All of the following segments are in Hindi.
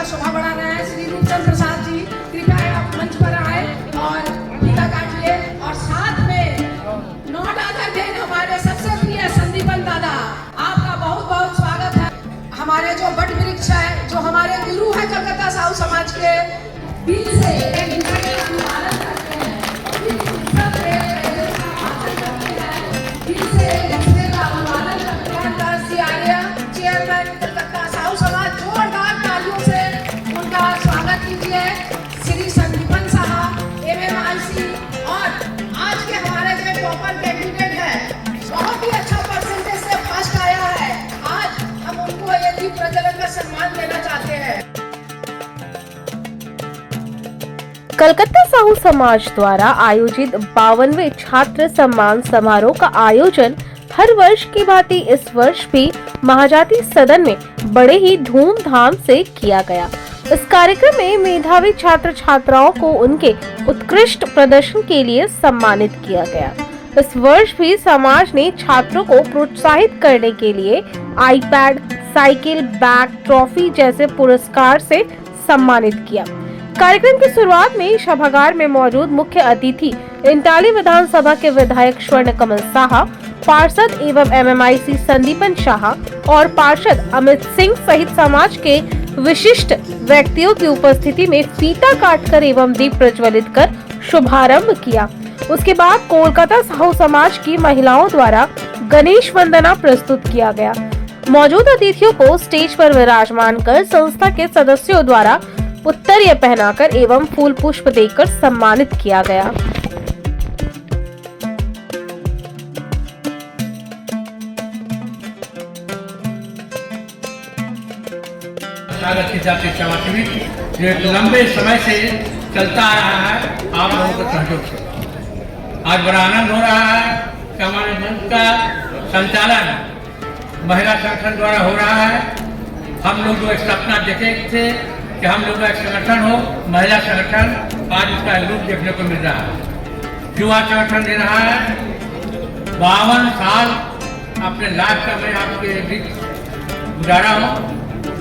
शोभा बढ़ा रहे हैं श्री रूपचंद प्रसाद जी, कृपया आप मंच पर आए और टीका काटिए। और साथ में नॉट अदर देन हमारे सबसे प्रिय संदीपन दादा, आपका बहुत बहुत स्वागत है। हमारे जो वट वृक्ष है, जो हमारे गुरु है कलकत्ता साहू समाज के, दिल से एक दूसरे का अनुपालन करते हैं, दिल से एक दूसरे का अनुपालन करते हैं। दास जी आर्य, चेयरमैन कलकत्ता साहू समाज, जोरदार तालियों से उनका स्वागत कीजिए। श्री संदीपन साहब MMIC, और आज के हमारे जो टॉपर कैंडिडेट है, बहुत ही अच्छा परसेंटेज से फर्स्ट आया है। आज हम उनको ये दीप प्रज्वलन का सम्मान देना चाहते हैं। कलकत्ता साहू समाज द्वारा आयोजित 52वें छात्र सम्मान समारोह का आयोजन हर वर्ष की भांति इस वर्ष भी महाजाति सदन में बड़े ही धूमधाम से किया गया। इस कार्यक्रम में मेधावी छात्र छात्राओं को उनके उत्कृष्ट प्रदर्शन के लिए सम्मानित किया गया। इस वर्ष भी समाज ने छात्रों को प्रोत्साहित करने के लिए आईपैड, साइकिल, बैग, ट्रॉफी जैसे पुरस्कार से सम्मानित किया। कार्यक्रम की शुरुआत में सभागार में मौजूद मुख्य अतिथि इंटाली विधानसभा के विधायक स्वर्ण कमल साहा, पार्षद एवं MMIC संदीपन शाह और पार्षद अमित सिंह सहित समाज के विशिष्ट व्यक्तियों की उपस्थिति में फीता काटकर एवं दीप प्रज्वलित कर शुभारंभ किया। उसके बाद कोलकाता साहू समाज की महिलाओं द्वारा गणेश वंदना प्रस्तुत किया गया। मौजूद अतिथियों को स्टेज पर विराजमान कर संस्था के सदस्यों द्वारा उत्तरीय पहनाकर एवं फूल पुष्प देकर सम्मानित किया गया। स्वागत की जाती समाज जो एक लंबे समय से चलता आ रहा है आप लोगों के सहयोग से। आज बड़ा आनंद हो रहा है कि हमारे मंच का संचालन महिला संगठन द्वारा हो रहा है। हम लोग जो एक सपना देखे थे कि हम लोग का एक संगठन हो, महिला संगठन, आज इसका रूप देखने को मिल रहा है। युवा संगठन दे रहा है। 52 साल अपने लाइफ का मैं आपके बीच गुजारा हूँ।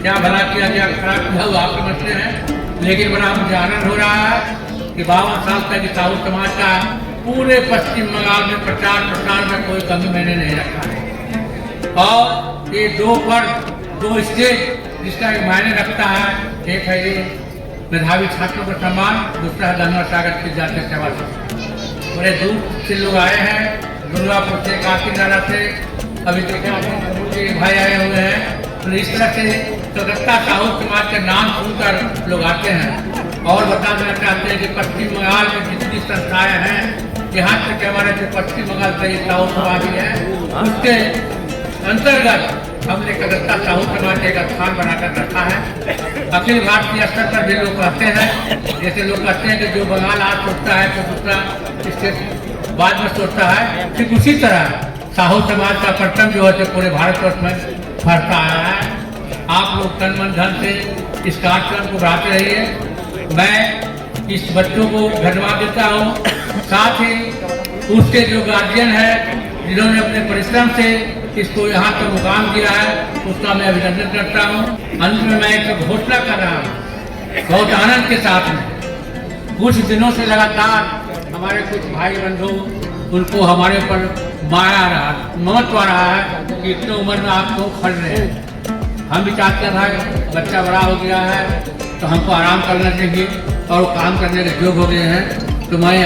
क्या भला किया, क्या खराब किया वो आप समझते हैं, लेकिन बड़ा मुझे आनंद हो रहा है कि 52 साल तक साहू समाज का पूरे पश्चिम बंगाल में प्रचार प्रसार में कोई कमी मैंने नहीं रखा है। और ये दो वर्ग, दो स्टेज जिसका एक मायने रखता है, एक है ये मेधावी छात्रों का सम्मान, दूसरा है धन्यवाद सागर की जातीय सेवा से। बड़े दूर से लोग आए हैं, दुर्गापुर से, काकीनाडा से, अभी देखे भाई आए हुए हैं। तो इस तरह से कलकत्ता साहू समाज के नाम सुनकर लोग आते हैं। और बता देना चाहते हैं कि पश्चिम बंगाल में जितनी संस्थाएं हैं, यहाँ तक हमारे जो पश्चिम बंगाल का साहू समाज है, उसके अंतर्गत हमने कलकत्ता साहू समाज का एक स्थान बनाकर रखा है। अखिल भारतीय स्तर पर भी लोग कहते हैं, जैसे लोग कहते हैं कि जो बंगाल आज सोचता है तो दूसरा स्टेट बाद में सोचता है, ठीक उसी तरह साहू समाज का परचम जो है पूरे भारतवर्ष में फहरता आया है। आप लोग तन मन धन से इस कार्यक्रम को बढ़ाते रहिए। मैं इस बच्चों को धन्यवाद देता हूँ, साथ ही उसके जो गार्जियन है जिन्होंने अपने परिश्रम से इसको यहाँ तक मुकाम दिया है, उसका मैं अभिनंदन करता हूँ। अंत में मैं एक घोषणा कर रहा हूँ बहुत आनंद के साथ में। कुछ दिनों से लगातार हमारे कुछ भाई बंधु, उनको हमारे ऊपर माया रहा, ममत्व आ रहा है कि इतने उम्र में आप क्यों खड़ रहे हैं। हम भी चाहते हैं भाई बच्चा बड़ा हो गया है तो हमको आराम करना चाहिए, और वो काम करने के योग्य हो गए हैं। तो मैं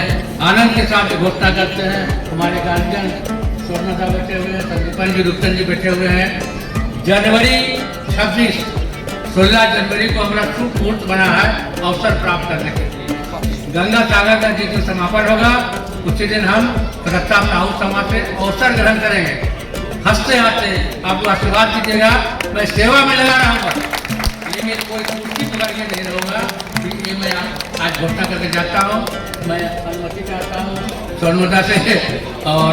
आनंद के साथ घोषणा करते हैं, हमारे गार्जियन स्वर्ण साहब बैठे हुए हैं, संदीपन जी, रुपचंद जी बैठे हुए हैं। जनवरी 26, 16 जनवरी को हमारा शुभ मुहूर्त बना है अवसर प्राप्त करने के लिए। गंगा सागर का जिस दिन समापन होगा उसी दिन हम कलकत्ता साहू समाज से अवसर ग्रहण करेंगे। हंसते हंसते आपको आशीर्वाद दीजिएगा। मैं सेवा में लगा रहूँगा, लेकिन कोई कुर्सी पर ये नहीं रहूँगा। ये मैं आज घोषणा करके जाता हूँ। मैं अनुमति चाहता हूँ स्वर्णदा से। और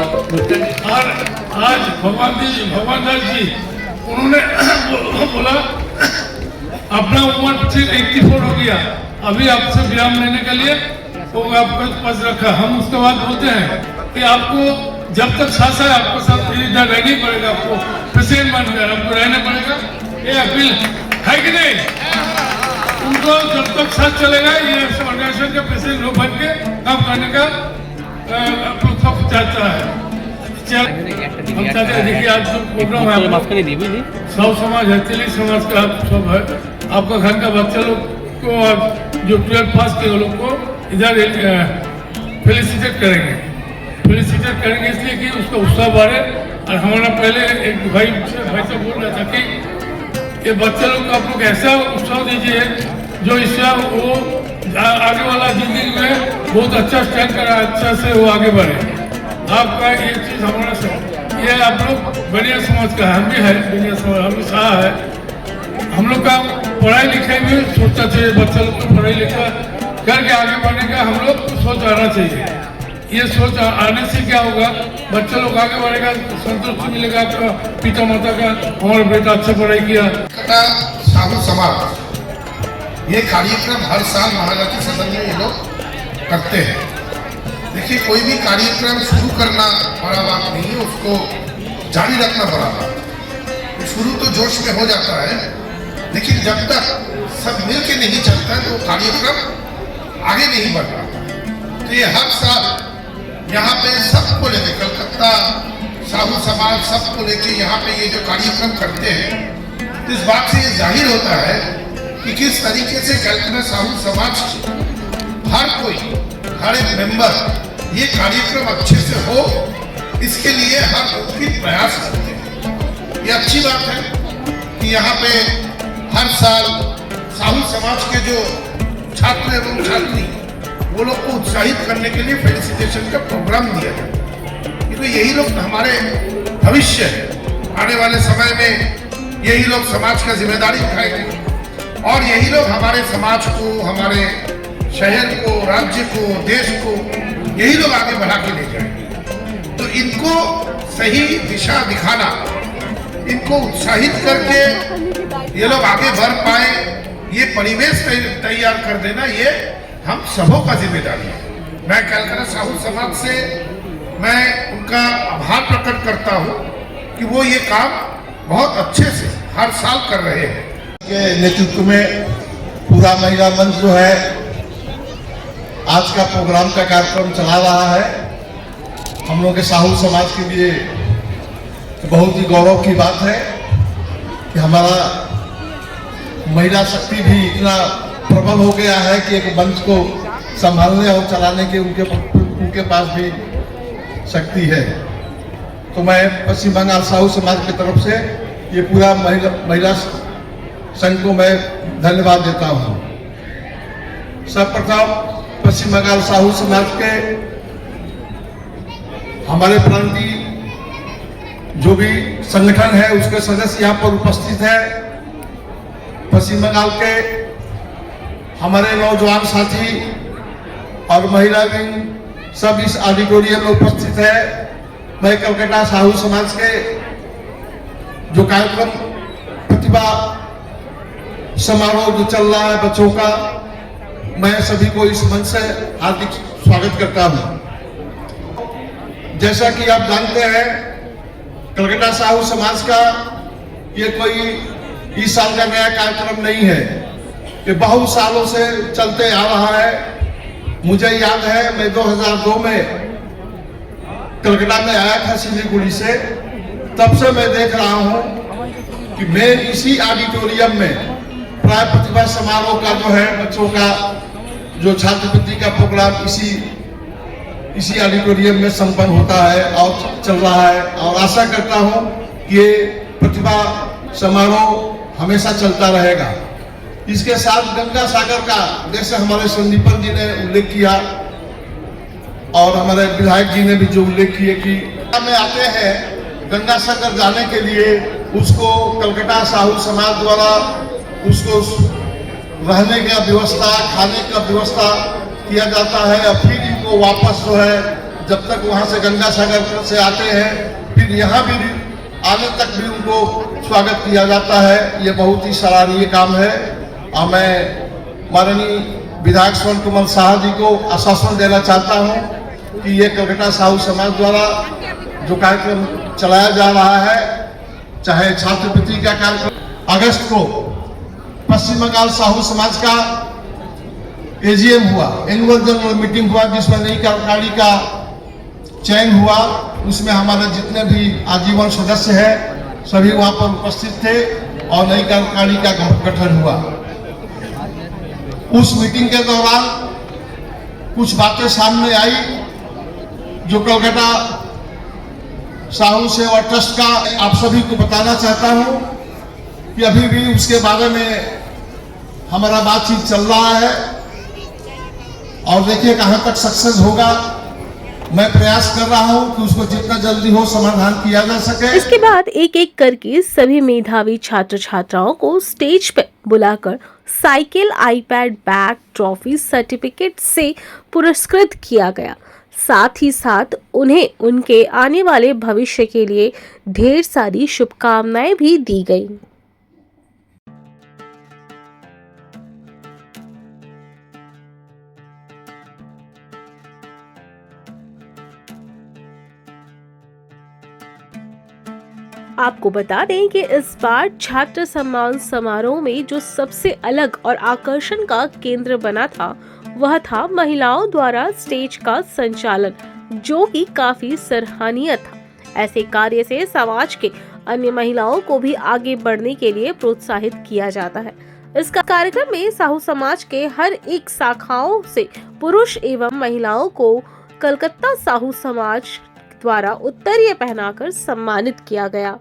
आज भगवान दास जी उन्होंने बोला अपना उम्र 84 हो गया, अभी आपसे विराम लेने के लिए वो आपका पास रखा। हम उसके बाद बोलते हैं कि आपको जब तक सांस है आपको साथ इधर रहना ही पड़ेगा, आपको प्रेसिडेंट बन गया आपको रहना पड़ेगा। ये अपील है कि नहीं? को जब तक साथ चलेगा ये ऑर्गेनाइजेशन के प्रेसिडेंट बन के काम करने का सब चाहता है। हम चाहते हैं देखिए आज जो प्रोग्राम है सौ समाज है, तेली समाज का सब है। आपका घर का बच्चा लोग को और जो 12 पास के लोग को इधर फेलिसिटेट करेंगे इसलिए कि उसका उत्साह बढ़े। और हमारा पहले एक भाई से बोल रहा था कि ये बच्चे लोग को आप लोग ऐसा उत्साह दीजिए जो इससे वो आगे वाला जिंदगी में बहुत अच्छा स्टैंड करा, अच्छा से वो आगे बढ़े। आपका ये चीज़ हमारा से ये आप लोग बढ़िया समाज का हम भी है, बढ़िया समाज हम भी सहा है। हम लोग का पढ़ाई लिखाई में सोचना चाहिए, बच्चा लोग को पढ़ाई लिखा करके आगे बढ़ने का हम लोग को सोच आना चाहिए। ये सोच आने से क्या होगा, बच्चा लोग आगे बढ़ेगा, संतुष्टि मिलेगा आपका पिता माता का, हमारा बेटा अच्छा पढ़ाई किया। साहू समाज ये कार्यक्रम हर साल महाजाति सदन में ये लोग करते हैं। देखिए कोई भी कार्यक्रम शुरू करना बड़ा बात नहीं है, उसको जारी रखना बड़ा बात। शुरू तो जोश में हो जाता है, लेकिन जब तक सब मिल के नहीं चलता तो कार्यक्रम आगे नहीं बढ़ रहा। तो ये हर साल यहाँ पे सबको लेके कलकत्ता साहू समाज सबको लेके यहाँ पे ये जो कार्यक्रम करते हैं, तो इस बात से ये जाहिर होता है कि किस तरीके से कलकत्ता साहू समाज हर कोई, हर एक मेंबर ये कार्यक्रम अच्छे से हो, इसके लिए हर मुमकिन प्रयास करते हैं। ये अच्छी बात है कि यहाँ पे हर साल साहू समाज के जो छात्र एवं छात्री वो लोग को उत्साहित करने के लिए फेलिसिटेशन का प्रोग्राम दिया जाए, क्योंकि यही लोग हमारे भविष्य है। आने वाले समय में यही लोग समाज का जिम्मेदारी उठाएंगे और यही लोग हमारे समाज को, हमारे शहर को, राज्य को, देश को यही लोग आगे बढ़ा के ले जाएंगे। तो इनको सही दिशा दिखाना, इनको उत्साहित करके ये लोग आगे बढ़ पाए, ये परिवेश तैयार कर देना, ये हम सबों का जिम्मेदारी है। मैं कलकत्ता साहू समाज से मैं उनका आभार प्रकट करता हूँ कि वो ये काम बहुत अच्छे से हर साल कर रहे हैं। के नेतृत्व में पूरा महिला मंच जो है आज का प्रोग्राम का कार्यक्रम चला रहा है। हम लोग के साहू समाज के लिए बहुत ही गौरव की बात है कि हमारा महिला शक्ति भी इतना प्रबल हो गया है कि एक मंच को संभालने और चलाने के उनके पास भी शक्ति है। तो मैं पश्चिम बंगाल साहू समाज की तरफ से ये पूरा महिला संघ को मैं धन्यवाद देता हूँ। सर्वप्रथम पश्चिम बंगाल साहू समाज के हमारे प्रांतीय जो भी संगठन है उसके सदस्य यहाँ पर उपस्थित है। पश्चिम बंगाल के हमारे नौजवान साथी और महिला विंग सब इस ऑडिटोरियम में उपस्थित है। मैं कलकत्ता साहू समाज के जो कार्यक्रम प्रतिभा समारोह जो चल रहा है बच्चों का, मैं सभी को इस मंच से हार्दिक स्वागत करता हूं। जैसा कि आप जानते हैं कलकत्ता साहू समाज का ये कोई इस साल का नया कार्यक्रम नहीं है, ये बहुत सालों से चलते आ रहा है। मुझे याद है मैं 2002 में कलकत्ता में आया था सिलीगुड़ी से, तब से मैं देख रहा हूं कि मैं इसी ऑडिटोरियम में प्राय प्रतिभा समारोह का जो है बच्चों का जो छात्रवृत्ति का प्रोग्राम इसी ऑडिटोरियम में संपन्न होता है और चल रहा है। और आशा करता हूं कि ये प्रतिभा समारोह हमेशा चलता रहेगा। इसके साथ गंगा सागर का, जैसे हमारे संदीपन जी ने उल्लेख किया और हमारे विधायक जी ने भी जो उल्लेख किए कि में आते हैं गंगा सागर जाने के लिए, उसको कलकत्ता साहू समाज द्वारा उसको रहने का व्यवस्था, खाने का व्यवस्था किया जाता है और फिर इनको वापस जो है जब तक वहाँ से गंगा सागर से आते हैं फिर यहाँ भी आने तक भी उनको स्वागत किया जाता है। ये बहुत ही सराहनीय काम है और मैं माननीय विधायक स्वर्ण कुमार शाह जी को आश्वासन देना चाहता हूँ कि ये कलकत्ता साहू समाज द्वारा जो कार्यक्रम चलाया जा रहा है, चाहे छात्रवृत्ति का कार्यक्रम, अगस्त को पश्चिम बंगाल साहू समाज का एजीएम हुआ, एनुअल जनरल मीटिंग हुआ, जिसमें नई कार्यकारिणी का चयन हुआ। उसमें हमारे जितने भी आजीवन सदस्य हैं सभी वहां पर उपस्थित थे और नई कार्यकारिणी का गठन हुआ। उस मीटिंग के दौरान कुछ बातें सामने आई जो कोलकाता साहू सेवा ट्रस्ट का आप सभी को बताना चाहता हूं कि अभी भी उसके बारे में हमारा बातचीत चल रहा है और देखिए कहां तक सक्सेस होगा। मैं प्रयास कर रहा हूं कि उसको जितना जल्दी हो समाधान किया जा सके। इसके बाद एक एक करके सभी मेधावी छात्र छात्राओं को स्टेज पर बुलाकर cycle, iPad, bag, trophy, certificate से पुरस्कृत किया गया। साथ ही साथ उन्हें उनके आने वाले भविष्य के लिए ढेर सारी शुभकामनाएं भी दी गई। आपको बता दें कि इस बार छात्र सम्मान समारोह में जो सबसे अलग और आकर्षण का केंद्र बना था वह था महिलाओं द्वारा स्टेज का संचालन, जो कि काफी सराहनीय था। ऐसे कार्य से समाज के अन्य महिलाओं को भी आगे बढ़ने के लिए प्रोत्साहित किया जाता है। इस कार्यक्रम में साहू समाज के हर एक शाखाओं से पुरुष एवं महिलाओं को कलकत्ता साहू समाज द्वारा उत्तरीय पहनाकर सम्मानित किया गया।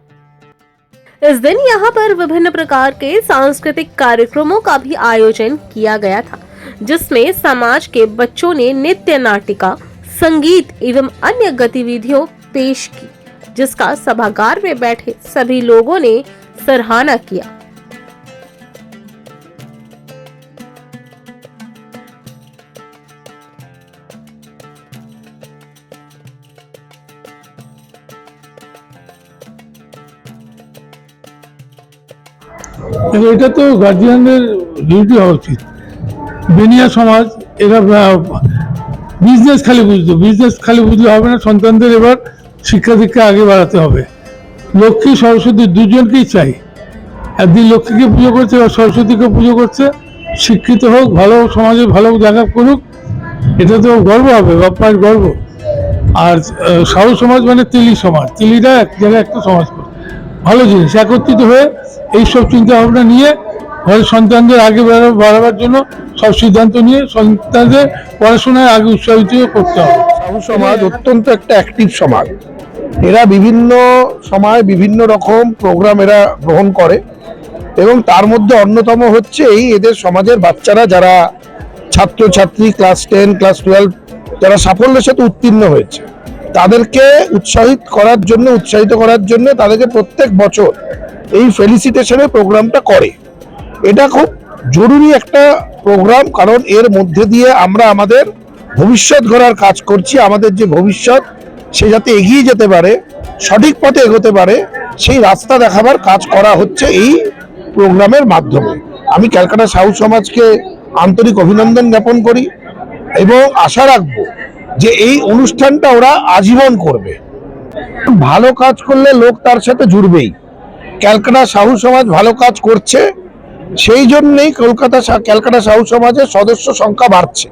इस दिन यहाँ पर विभिन्न प्रकार के सांस्कृतिक कार्यक्रमों का भी आयोजन किया गया था, जिसमें समाज के बच्चों ने नृत्य, नाटिका, संगीत एवं अन्य गतिविधियों पेश की, जिसका सभागार में बैठे सभी लोगों ने सराहना किया। এটা তো গার্জিয়ানদের ডিউটি হওয়া উচিত। বেনিয়া সমাজ এরা বিজনেস খালি বুঝলে হবে না, সন্তানদের এবার শিক্ষা দীক্ষা আগে বাড়াতে হবে। লক্ষ্মী সরস্বতী দুজনকেই চাই। একদিন লক্ষ্মীকে পুজো করছে, এবার সরস্বতীকে পুজো করছে। শিক্ষিত হোক, ভালো সমাজে ভালো জায়গা করুক, এটা তো গর্ব হবে, বাপ্পার গর্ব। আর সাহু সমাজ মানে তেলি সমাজ, তেলিরা এক জায়গায় একটা সমাজ করে, ভালো জিনিস। একত্রিত হয়ে এইসব চিন্তা ভাবনা নিয়ে ঘরের সন্তানদের আগে বাড়াবার জন্য সব সিদ্ধান্ত নিয়ে সন্তানদের পড়াশোনায় আগে উৎসাহিত করতে হবে। সাহু সমাজ অত্যন্ত একটা অ্যাক্টিভ সমাজ। এরা বিভিন্ন সময় বিভিন্ন রকম প্রোগ্রাম এরা গ্রহণ করে এবং তার মধ্যে অন্যতম হচ্ছে এদের সমাজের বাচ্চারা যারা ছাত্রছাত্রী ক্লাস 10, ক্লাস 12 যারা সাফল্যের সাথে উত্তীর্ণ হয়েছে তাদেরকে উৎসাহিত করার জন্য তাদেরকে প্রত্যেক বছর এই ফেলিসিটেশনের প্রোগ্রামটা করে। এটা খুব জরুরি একটা প্রোগ্রাম, কারণ এর মধ্যে দিয়ে আমরা আমাদের ভবিষ্যৎ গড়ার কাজ করছি। আমাদের যে ভবিষ্যৎ সে যাতে এগিয়ে যেতে পারে, সঠিক পথে এগোতে পারে, সেই রাস্তা দেখাবার কাজ করা হচ্ছে এই প্রোগ্রামের মাধ্যমে। আমি ক্যালকাটা সাহু সমাজকে আন্তরিক অভিনন্দন জ্ঞাপন করি এবং আশা রাখবো যে এই অনুষ্ঠানটা ওরা আজীবন করবে। ভালো কাজ করলে লোক তার সাথে জুড়বেই। ক্যালকাটা সাহু সমাজ ভালো কাজ করছে, সেই জন্যই ক্যালকাটা সাহু সমাজের সদস্য সংখ্যা বাড়ছে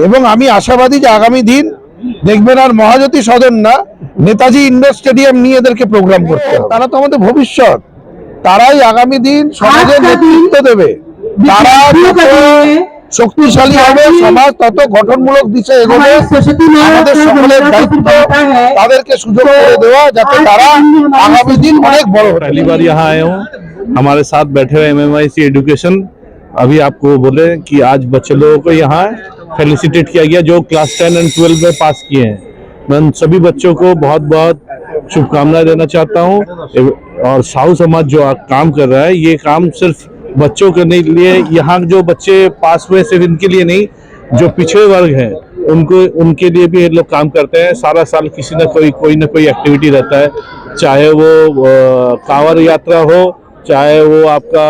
এবং আমি আশাবাদী যে আগামী দিন দেখবেন আর মহাজ্যোতি সদন না, নেতাজি ইন্ডোর স্টেডিয়াম নিয়ে এদেরকে প্রোগ্রাম করতে হবে। তারা তো আমাদের ভবিষ্যৎ, তারাই আগামী দিন সমাজের নেতৃত্ব দেবে। তারা শক্তিশালী হবে, সমাজ তত গঠনমূলক দিশে এগোবে। আমাদের সকলের দায়িত্ব তাদেরকে সুযোগ করে দেওয়া যাতে তারা আগামী দিন অনেক বড় হয়। पहली बार यहाँ आए हूँ, हमारे साथ बैठे हुए MMIC एजुकेशन अभी आपको बोले कि आज बच्चे लोगों को यहाँ फेलिसिटेट किया गया जो क्लास 10 और 12 में पास किए हैं। मैं उन सभी बच्चों को बहुत बहुत शुभकामनाएं देना चाहता हूँ। और साहू समाज जो काम कर रहा है, ये काम सिर्फ बच्चों के लिए, यहाँ जो बच्चे पास हुए सिर्फ इनके लिए नहीं, जो पिछड़े वर्ग हैं उनके लिए भी ये लोग काम करते हैं। सारा साल किसी न कोई एक्टिविटी रहता है, चाहे वो कांवड़ यात्रा हो, चाहे वो आपका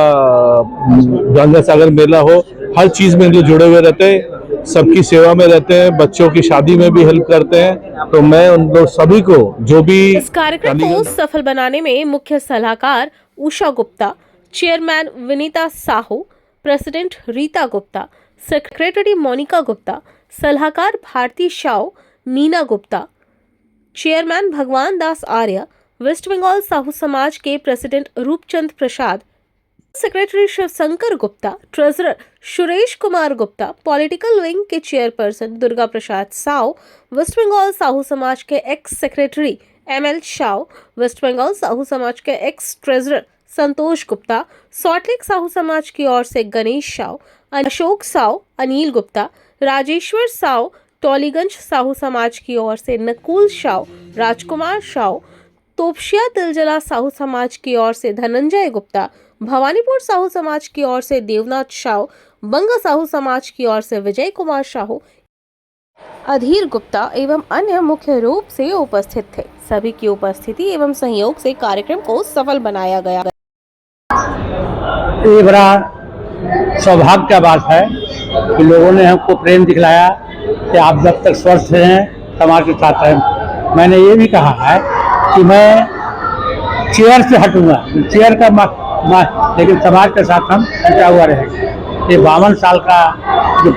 गंगा सागर मेला हो, हर चीज में लोग जुड़े हुए रहते हैं, सबकी सेवा में रहते हैं, बच्चों की शादी में भी हेल्प करते हैं। तो मैं उन लोग सभी को जो भी इस कार्यक्रम को सफल बनाने में मुख्य सलाहकार Usha Gupta, chairman Vinita Sahu, president Rita Gupta, secretary Monika Gupta, सलाहकार भारती शाह, नीना गुप्ता, चेयरमैन भगवान दास आर्य, वेस्ट बंगाल साहू समाज के president Roopchand Prasad, secretary Shivshankar Gupta, treasurer Suresh Kumar Gupta, political wing के चेयरपर्सन दुर्गा प्रसाद साव, वेस्ट बंगाल साहू समाज के ex secretary ML Shah, West Bengal Sahu Samaj के ex treasurer Santosh Gupta, Salt Lake Sahu Samaj की ओर से गणेश साव, अशोक साव, अनिल गुप्ता, राजेश्वर साव, टोलीगंज साहू समाज की ओर से नकुल शाह, राजकुमार शाह, तोपशिया तिलजला साहू समाज की ओर से धनंजय गुप्ता, भवानीपुर साहू समाज की ओर से देवनाथ शाह, बंगा साहू समाज की ओर से विजय कुमार शाहू, अधीर गुप्ता एवं अन्य मुख्य रूप से उपस्थित थे। सभी की उपस्थिति एवं सहयोग से कार्यक्रम को सफल बनाया गया। ये बड़ा सौभाग्य का बात है कि लोगों ने हमको प्रेम दिखलाया कि आप जब तक स्वस्थ हैं समाज के साथ हैं। मैंने ये भी कहा है कि मैं चेयर से हटूंगा, चेयर का लेकिन समाज के साथ हम जुटा हुआ रहेंगे। ये 52 साल का जो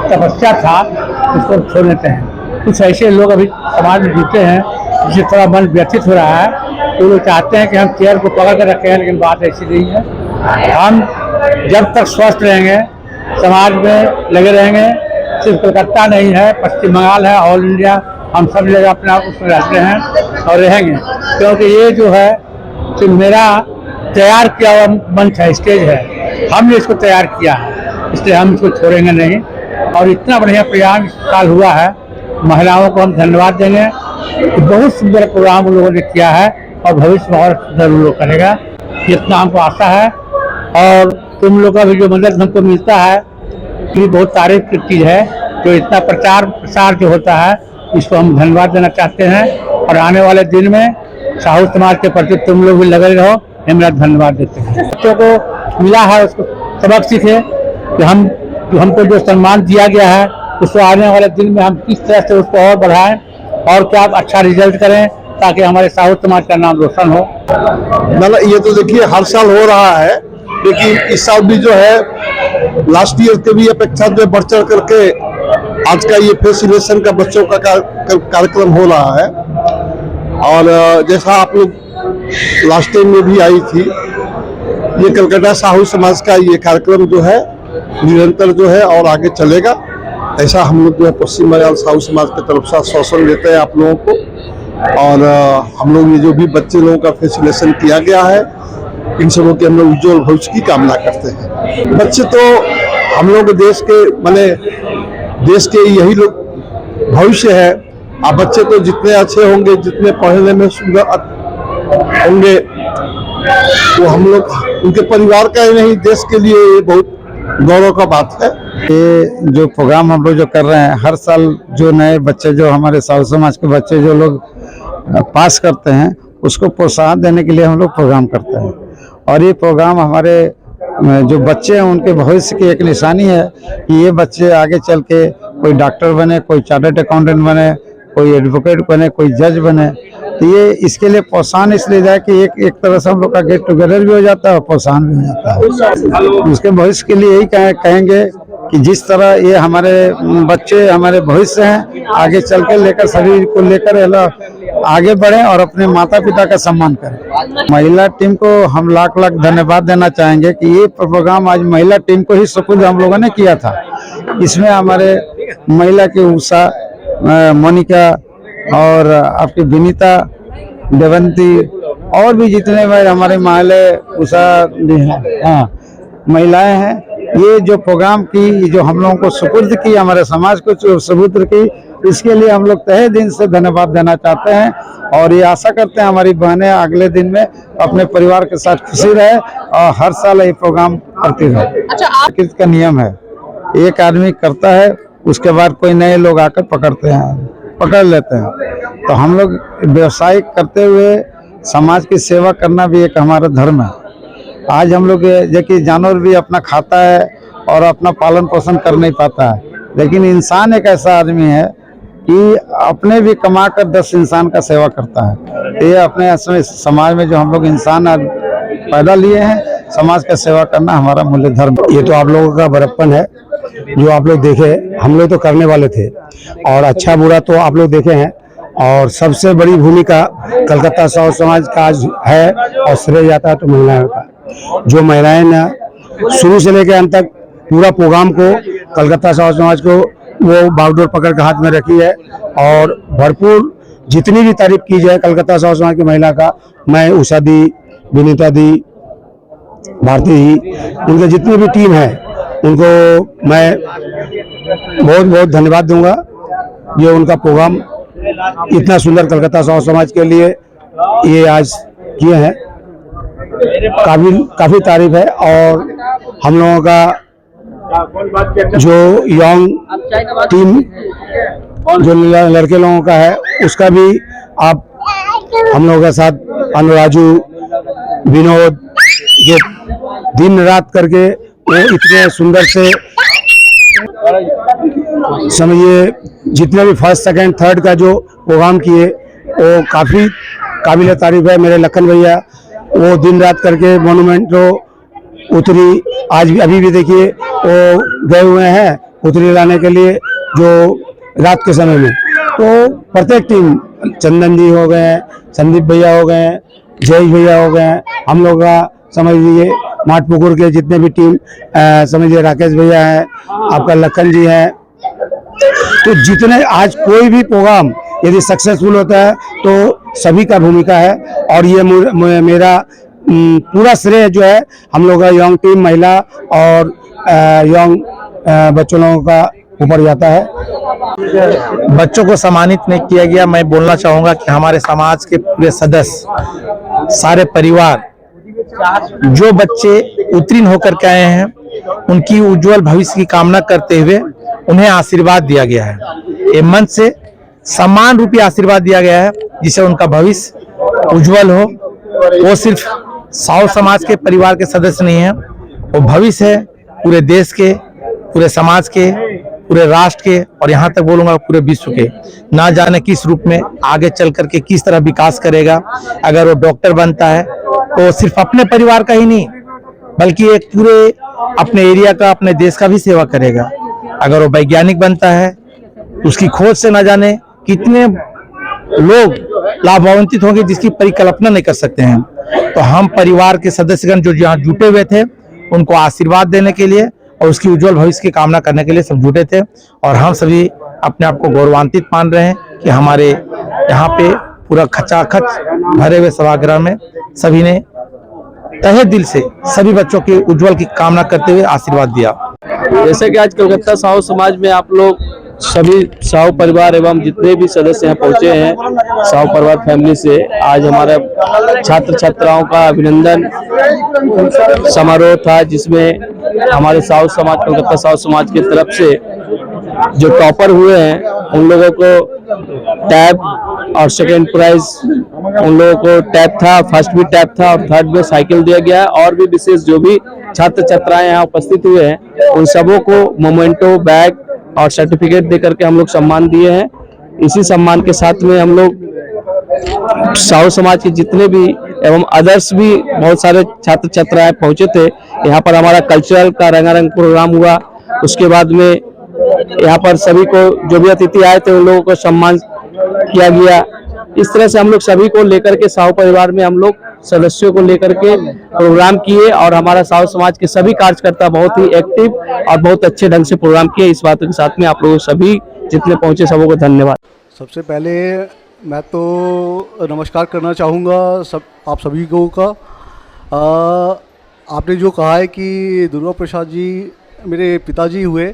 तपस्या था उसको छोड़ देते हैं। कुछ ऐसे लोग अभी समाज में जुटे हैं जिससे थोड़ा मन व्यथित हो रहा है, तो लोग चाहते हैं कि हम चेयर को पकड़ कर रखें, लेकिन बात ऐसी नहीं है। हम जब तक स्वस्थ रहेंगे समाज में लगे रहेंगे। सिर्फ कलकत्ता नहीं है, पश्चिम बंगाल है, ऑल इंडिया हम सब लोग अपना उसमें रहते हैं और रहेंगे, क्योंकि ये जो है तो मेरा तैयार किया हुआ मंच है, स्टेज है, हमने इसको तैयार किया है, इसलिए हम इसको छोड़ेंगे नहीं। और इतना बढ़िया प्रोग्राम इस साल हुआ है, महिलाओं को हम धन्यवाद देंगे कि बहुत सुंदर प्रोग्राम उन लोगों ने किया है और भविष्य में और जरूर लोग करेगा, इतना हमको आशा है। और तुम लोग का भी जो मदद हमको मिलता है ये बहुत तारीफ की चीज़ है। जो इतना प्रचार प्रसार जो होता है इसको हम धन्यवाद देना चाहते हैं। और आने वाले दिन में साहू समाज के प्रति तुम लोग भी लगे रहो, मेरा धन्यवाद देते हैं। बच्चों को मिला है उसको सबक सीखे कि हमको जो सम्मान दिया गया है उसको आने वाले दिन में हम किस तरह से उसको और बढ़ाएं और क्या अच्छा रिजल्ट करें ताकि हमारे साहू समाज का नाम रोशन हो। मतलब ये तो देखिए हर साल हो रहा है, लेकिन इस साल भी जो है लास्ट ईयर के भी अपेक्षा जो बढ़ चढ़ करके आज का ये फेसिलेशन का बच्चों का कार्यक्रम हो रहा है। और जैसा आप लोग लास्ट टाइम में भी आई थी, ये कलकत्ता साहू समाज का ये कार्यक्रम जो है निरंतर जो है और आगे चलेगा, ऐसा हम लोग जो है पश्चिम बंगाल साहू समाज की तरफ से आश्वासन देते हैं आप लोगों को। और हम लोग ये जो भी बच्चे लोगों का फैसिलिटेशन किया गया है, इन सबों के हम लोग उज्जवल भविष्य की कामना करते हैं। बच्चे तो हम लोग देश के माने देश के यही लोग भविष्य है। आप बच्चे तो जितने अच्छे होंगे, जितने पढ़ने में सुंदर होंगे, वो हम लोग उनके परिवार का ही नहीं देश के लिए ये बहुत गौरव का बात है। ये जो प्रोग्राम हम लोग जो कर रहे हैं, हर साल जो नए बच्चे जो हमारे साहू समाज के बच्चे जो लोग पास करते हैं उसको प्रोत्साहन देने के लिए हम लोग प्रोग्राम करते हैं। और ये प्रोग्राम हमारे जो बच्चे हैं उनके भविष्य की एक निशानी है कि ये बच्चे आगे चल के कोई डॉक्टर बने, कोई चार्टर्ड अकाउंटेंट बने, कोई एडवोकेट बने, कोई जज बने। तो ये इसके लिए प्रोत्साहन इसलिए जाए कि एक तरह से हम लोग का गेट टुगेदर भी हो जाता है और प्रोत्साहन भी हो जाता है। उसके भविष्य के लिए यही कहेंगे कि जिस तरह ये हमारे बच्चे हमारे भविष्य हैं, आगे चल के लेकर सभी को लेकर आगे बढ़ें और अपने माता पिता का सम्मान करें। महिला टीम को हम लाख लाख धन्यवाद देना चाहेंगे कि ये प्रोग्राम आज महिला टीम को ही सुपुर्द हम लोगों ने किया था। इसमें हमारे महिला की उषा, मोनिका और आपकी विनीता, देवंती और भी जितने हमारे महिला उषा महिलाएं हैं, ये जो प्रोग्राम की जो हम लोगों को सुपुर्द की, हमारे समाज को सुपुर्द की, इसके लिए हम लोग तहे दिन से धन्यवाद देना चाहते हैं। और ये आशा करते हैं हमारी बहनें अगले दिन में अपने परिवार के साथ खुशी रहे और हर साल ये प्रोग्राम करती रहे। अच्छा, का नियम है, एक आदमी करता है उसके बाद कोई नए लोग आकर पकड़ लेते हैं। तो हम लोग व्यवसाय करते हुए समाज की सेवा करना भी एक हमारा धर्म है। आज हम लोग देखिए जानवर भी अपना खाता है और अपना पालन पोषण कर नहीं पाता है, लेकिन इंसान एक ऐसा आदमी है कि अपने भी कमा कर 10 इंसान का सेवा करता है। ये अपने समाज में जो हम लोग इंसान पैदा लिए हैं, समाज का सेवा करना हमारा मूल्य धर्म। ये तो आप लोगों का बड़प्पन है जो आप लोग देखे, हम लोग तो करने वाले थे और अच्छा बुरा तो आप लोग देखे हैं। और सबसे बड़ी भूमिका कलकत्ता साहू समाज का आज है और श्रेय जाता है तो महिलाओं का। जो महिलाएं ना शुरू से लेकर अंत तक पूरा प्रोग्राम को कलकत्ता साहू समाज को वो बागडोर पकड़ के हाथ में रखी है और भरपूर जितनी भी तारीफ की जाए कलकत्ता साहू समाज की महिला का, मैं उषा दी, विनीता दी, भारती ही, उनके जितनी भी टीम है उनको मैं बहुत बहुत धन्यवाद दूंगा। ये उनका प्रोग्राम इतना सुंदर कलकत्ता साहू समाज के लिए ये आज किए हैं, काफी तारीफ है। और हम लोगों का जो यंग टीम जो लड़के लोगों का है उसका भी आप हम लोगों के साथ अनुराजू, विनोद, जो दिन रात करके वो इतने सुंदर से समझिए जितने भी फर्स्ट सेकंड थर्ड का जो प्रोग्राम किए वो काफी काबिल तारीफ है। मेरे लखन भैया वो दिन रात करके मोनूमेंट उतरी, आज भी अभी भी देखिए वो गए हुए हैं उतरी लाने के लिए जो रात के समय में। तो प्रत्येक टीम, चंदन जी हो गए, संदीप भैया हो गए, जय भैया हो गए, हम लोग का समझ लीजिए माटपुकुर के जितने भी टीम समझिए, राकेश भैया है, आपका लखन जी है। तो जितने आज कोई भी प्रोग्राम यदि सक्सेसफुल होता है तो सभी का भूमिका है और ये मेरा पूरा श्रेय जो है हम लोग का यंग टीम, महिला और यंग बच्चों लोगों का ऊपर जाता है। बच्चों को सम्मानित नहीं किया गया। मैं बोलना चाहूंगा कि हमारे समाज के पूरे सदस्य, सारे परिवार, जो बच्चे उत्तीर्ण होकर के आए हैं उनकी उज्जवल भविष्य की कामना करते हुए उन्हें आशीर्वाद दिया गया है। ये मंच से सम्मान रूपी आशीर्वाद दिया गया है जिससे उनका भविष्य उज्जवल हो। वो सिर्फ साहू समाज के परिवार के सदस्य नहीं है, वो भविष्य है पूरे देश के, पूरे समाज के, पूरे राष्ट्र के और यहाँ तक बोलूंगा पूरे विश्व के। ना जाने किस रूप में आगे चल करके किस तरह विकास करेगा। अगर वो डॉक्टर बनता है तो सिर्फ अपने परिवार का ही नहीं बल्कि एक पूरे अपने एरिया का, अपने देश का भी सेवा करेगा। अगर वो वैज्ञानिक बनता है तो उसकी खोज से ना जाने कितने लोग लाभान्वित होंगे जिसकी परिकल्पना नहीं कर सकते हैं। तो हम परिवार के सदस्यगण जो यहाँ जुटे हुए थे उनको आशीर्वाद देने के लिए और उसकी उज्जवल भविष्य की कामना करने के लिए सब जुटे थे और हम सभी अपने आप को गौरवान्वित मान रहे हैं कि हमारे यहाँ पे पूरा खचाखच भरे हुए सभागृह में सभी ने तहे दिल से सभी बच्चों के उज्जवल की कामना करते हुए आशीर्वाद दिया। जैसे कि आज कलकत्ता साहू समाज में आप लोग सभी साहू परिवार एवं जितने भी सदस्य यहाँ पहुंचे हैं साहू परिवार फैमिली से, आज हमारे छात्र छात्राओं का अभिनंदन समारोह था जिसमें हमारे साहू समाज, कलकत्ता साहू समाज की तरफ से जो टॉपर हुए हैं उन लोगों को टैब और सेकेंड प्राइज उन लोगों को टैब था, फर्स्ट भी टैब था और थर्ड में साइकिल दिया गया है। और भी विशेष जो भी छात्र छात्राएं यहाँ उपस्थित हुए हैं उन सबों को मोमेंटो, बैग और सर्टिफिकेट दे करके हम लोग सम्मान दिए हैं। इसी सम्मान के साथ में हम लोग साहू समाज के जितने भी एवं अदर्स भी बहुत सारे छात्र छात्राएं पहुंचे थे। यहाँ पर हमारा कल्चरल का रंगारंग प्रोग्राम हुआ। उसके बाद में यहाँ पर सभी को जो भी अतिथि आए थे उन लोगों को सम्मान किया गया। इस तरह से हम लोग सभी को लेकर के साहू परिवार में हम लोग सदस्यों को लेकर के प्रोग्राम किए और हमारा साहू समाज के सभी कार्यकर्ता बहुत ही एक्टिव और बहुत अच्छे ढंग से प्रोग्राम किए। इस बात के साथ में आप लोग सभी जितने पहुंचे सबों को धन्यवाद। सबसे पहले मैं तो नमस्कार करना चाहूँगा आप सभी को का। आपने जो कहा है कि दुर्गा प्रसाद जी मेरे पिताजी हुए,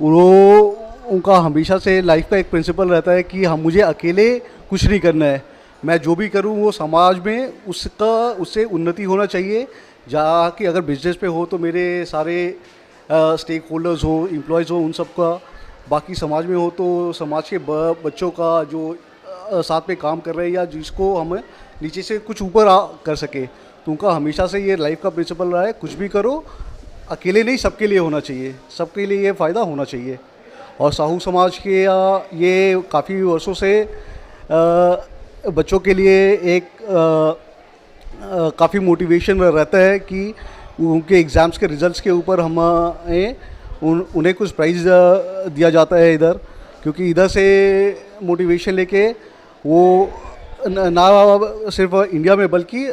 उनका हमेशा से लाइफ का एक प्रिंसिपल रहता है कि मुझे अकेले कुछ नहीं करना है, मैं जो भी करूं वो समाज में उससे उन्नति होना चाहिए। जहाँ कि अगर बिजनेस पे हो तो मेरे सारे स्टेक होल्डर्स हो, एम्प्लॉयज़ हो, उन सब का, बाकी समाज में हो तो समाज के बच्चों का जो साथ में काम कर रहे हैं या जिसको हम नीचे से कुछ ऊपर कर सके, तो उनका हमेशा से ये लाइफ का प्रिंसिपल रहा है, कुछ भी करो अकेले नहीं सबके लिए होना चाहिए, सबके लिए ये फ़ायदा होना चाहिए। और साहू समाज के ये काफ़ी वर्षों से बच्चों के लिए एक काफ़ी मोटिवेशन रहता है कि उनके एग्ज़ाम्स के रिजल्ट्स के ऊपर हमें उन्हें कुछ प्राइज़ दिया जाता है इधर, क्योंकि इधर से मोटिवेशन लेके वो ना सिर्फ इंडिया में बल्कि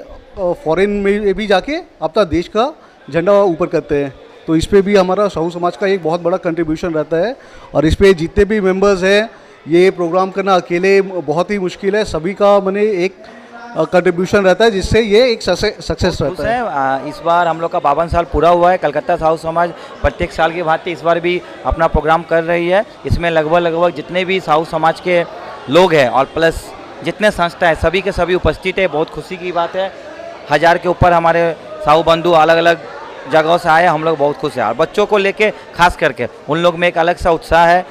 फॉरेन में भी जाके अपना देश का झंडा ऊपर करते हैं। तो इस पे भी हमारा साहू समाज का एक बहुत बड़ा कंट्रीब्यूशन रहता है। और इस पे जितने भी मेंबर्स हैं, ये प्रोग्राम करना अकेले बहुत ही मुश्किल है, सभी का मैंने एक कंट्रीब्यूशन रहता है जिससे ये एक सक्सेस रहता है। इस बार हम लोग का 52 साल पूरा हुआ है। कलकत्ता साहू समाज प्रत्येक साल की भांति इस बार भी अपना प्रोग्राम कर रही है। इसमें लगभग जितने भी साहू समाज के लोग हैं और प्लस जितने संस्था है सभी के सभी उपस्थित है। बहुत खुशी की बात है। 1000 के ऊपर हमारे साहू बंधु अलग अलग जगहों से आए, हम लोग बहुत खुश हैं। और बच्चों को लेके खास करके उन लोग में एक अलग सा उत्साह है।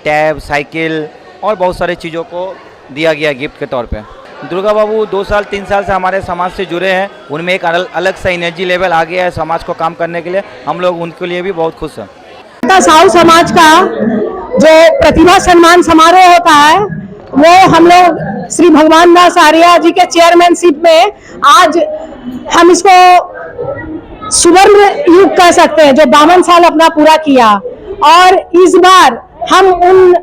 टैब, साइकिल और बहुत सारी चीज़ों को दिया गया गिफ्ट के तौर पे। दुर्गा बाबू 2 साल 3 साल से हमारे समाज से जुड़े हैं, उनमें एक अलग सा एनर्जी लेवल आ गया है समाज को काम करने के लिए। हम लोग उनके लिए भी बहुत खुश हैं। साहू समाज का जो प्रतिभा सम्मान समारोह होता है वो हम लोग श्री भगवान दास आर्य जी के चेयरमैनशिप में आज हम इसको सुवर्ण युग कह सकते हैं, जो 52 साल अपना पूरा किया। और इस बार हम उन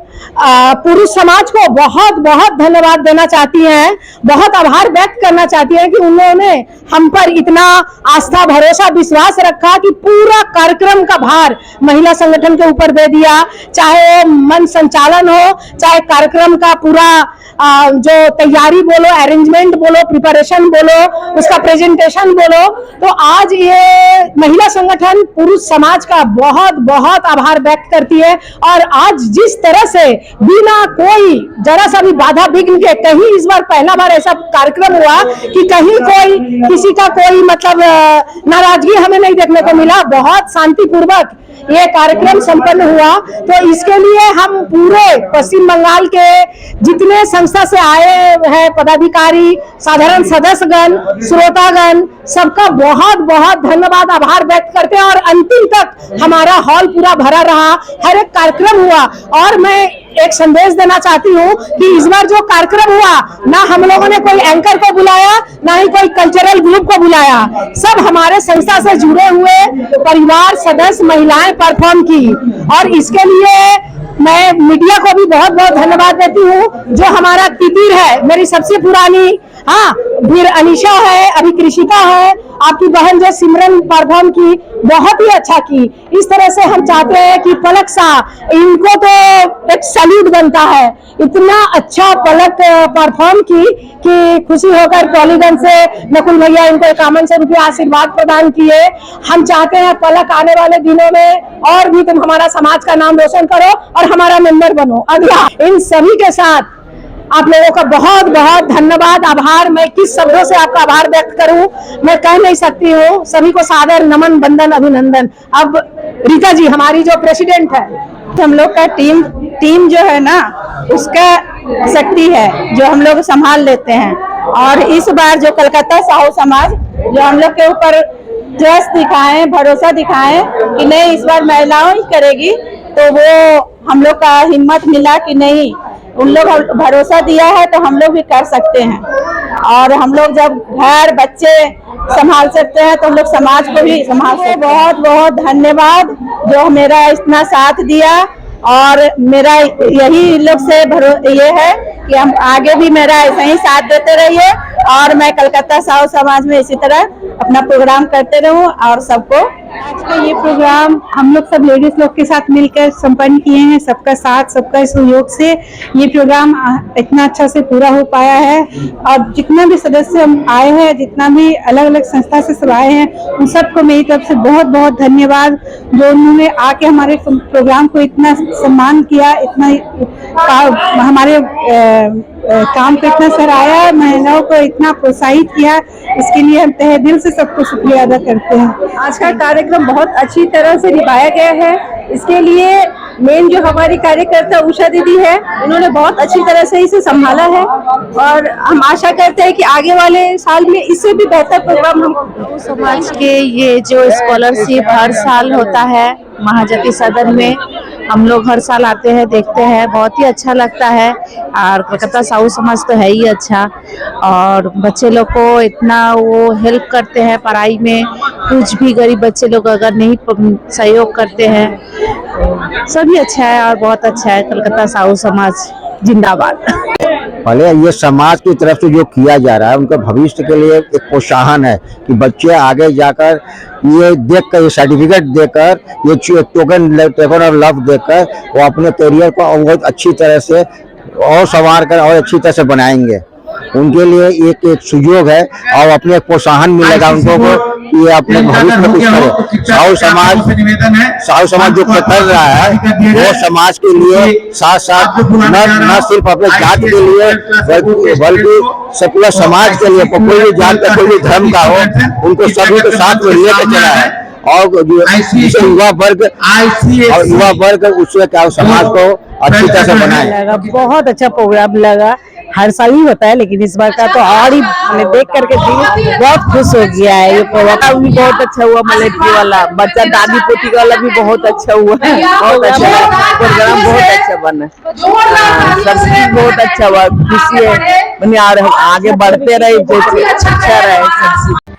पुरुष समाज को बहुत बहुत धन्यवाद देना चाहती हैं, बहुत आभार व्यक्त करना चाहती हैं कि उन्होंने हम पर इतना आस्था, भरोसा, विश्वास रखा कि पूरा कार्यक्रम का भार महिला संगठन के ऊपर दे दिया। चाहे मंच संचालन हो, चाहे कार्यक्रम का पूरा जो तैयारी बोलो, अरेंजमेंट बोलो, प्रिपरेशन बोलो, उसका प्रेजेंटेशन बोलो। तो आज ये महिला संगठन पुरुष समाज का बहुत बहुत आभार व्यक्त करती है। और आज जिस तरह से बिना कोई जरा सा भी बाधा विघ्न के, कहीं इस बार पहला बार ऐसा कार्यक्रम हुआ कि कहीं कोई किसी का कोई मतलब नाराजगी हमें नहीं देखने को मिला। बहुत शांतिपूर्वक ये कार्यक्रम संपन्न हुआ। तो इसके लिए हम पूरे पश्चिम बंगाल के जितने संस्था से आए हैं पदाधिकारी, साधारण सदस्यगण, श्रोतागण, सबका बहुत बहुत धन्यवाद, आभार व्यक्त करते हैं। और अंतिम तक हमारा हॉल पूरा भरा रहा, हर एक कार्यक्रम हुआ। और मैं एक संदेश देना चाहती हूँ कि इस बार जो कार्यक्रम हुआ, ना हम लोगों ने कोई एंकर को बुलाया, ना ही कोई कल्चरल ग्रुप को बुलाया, सब हमारे संस्था से जुड़े हुए परिवार सदस्य महिलाएं परफॉर्म की। और इसके लिए मैं मीडिया को भी बहुत बहुत धन्यवाद देती हूँ। जो हमारा तितिर है, मेरी सबसे पुरानी, फिर अनिशा है, अभी कृषिका है, आपकी बहन जो सिमरन परफॉर्म की, बहुत ही अच्छा की। इस तरह से हम चाहते हैं कि पलक सा, इनको तो एक सैल्यूट बनता है, इतना अच्छा पलक परफॉर्म की कि खुशी होकर टॉलीगंज से नकुल भैया इनको 5100 रुपया आशीर्वाद प्रदान किए। हम चाहते हैं पलक आने वाले दिनों में और भी तुम हमारा समाज का नाम रोशन करो और हमारा मेंबर बनो। अगला इन सभी के साथ आप लोगों का बहुत बहुत धन्यवाद, आभार। मैं किस शब्दों से आपका आभार व्यक्त करूं, मैं कह नहीं सकती हूं। सभी को सादर नमन, वंदन, अभिनंदन। अब रीता जी हमारी जो प्रेसिडेंट है, हम लोग का टीम जो है ना, उसका शक्ति है जो हम लोग संभाल लेते हैं। और इस बार जो कलकत्ता साहू समाज जो हम लोग के ऊपर ट्रस्ट दिखाएं, भरोसा दिखाएं कि नहीं इस बार महिलाओं ही करेगी, तो वो हम लोग का हिम्मत मिला कि नहीं, उन लोग भरोसा दिया है तो हम लोग भी कर सकते हैं। और हम लोग जब घर बच्चे संभाल सकते हैं तो हम लोग समाज को भी संभाल सकते हैं। बहुत बहुत धन्यवाद जो मेरा इतना साथ दिया। और मेरा यही लोग से ये है कि हम आगे भी मेरा ऐसा ही साथ देते रहिए और मैं कलकत्ता साहू समाज में इसी तरह अपना प्रोग्राम करते रहूं। और सबको आज का ये प्रोग्राम हम लोग सब लेडीज लोग के साथ मिलकर संपन्न किए हैं। सबका साथ, सबका सहयोग से ये प्रोग्राम इतना अच्छा से पूरा हो पाया है। और जितना भी सदस्य हम आए हैं, जितना भी अलग अलग संस्था से सब आए हैं, उन सबको मेरी तरफ से बहुत बहुत धन्यवाद जो उन्होंने आके हमारे प्रोग्राम को इतना सम्मान किया, इतना हमारे काम को इतना सराहा, महिलाओं को इतना प्रोत्साहित किया। इसके लिए हम तहे दिल से सबको शुक्रिया अदा करते हैं। आज का कार्यक्रम बहुत अच्छी तरह से निभाया गया है। इसके लिए मेन जो हमारी कार्यकर्ता उषा दीदी है, उन्होंने बहुत अच्छी तरह से इसे संभाला है। और हम आशा करते हैं कि आगे वाले साल में इससे भी बेहतर प्रोग्राम हम समाज के ये जो स्कॉलरशिप हर साल होता है महाजाति सदन में, हम लोग हर साल आते हैं, देखते हैं, बहुत ही अच्छा लगता है। और कलकत्ता साहू समाज तो है ही अच्छा, और बच्चे लोग को इतना वो हेल्प करते हैं पढ़ाई में। कुछ भी गरीब बच्चे लोग अगर नहीं सहयोग करते हैं, सभी अच्छा है और बहुत अच्छा है। कलकत्ता साहू समाज जिंदाबाद। पहले ये समाज की तरफ से जो किया जा रहा है, उनका भविष्य के लिए एक प्रोत्साहन है कि बच्चे आगे जाकर ये देखकर, ये सर्टिफिकेट देकर, ये टोकन ऑफ लव देकर वो अपने करियर को बहुत अच्छी तरह से और संवार कर और अच्छी तरह से बनाएंगे। उनके लिए एक सुयोग है और अपने प्रोत्साहन मिलेगा उनको कि ये अपने भविष्य में कुछ करे। साहू समाज जो कर रहा है वो समाज के लिए साथ साथ न सिर्फ अपने जात के लिए बल्कि पूरा समाज के लिए, कोई भी जात का कोई भी धर्म का हो, उनको सभी को साथ में लेकर चला है। और युवा वर्ग उससे क्या समाज को अच्छी तरह से बनाए। बहुत अच्छा प्रोग्राम लगा, हर साल ही होता है लेकिन इस बार का तो और ही देख करके दिल बहुत खुश हो गया है। ये प्रोग्राम भी बहुत अच्छा हुआ, मिलिट्री वाला बच्चा दादी पोती वाला भी बहुत अच्छा हुआ है। बहुत अच्छा प्रोग्राम, बहुत अच्छा बना, सब चीज बहुत अच्छा हुआ। खुशी है, आगे बढ़ते रहे, अच्छा रहे सब चीज।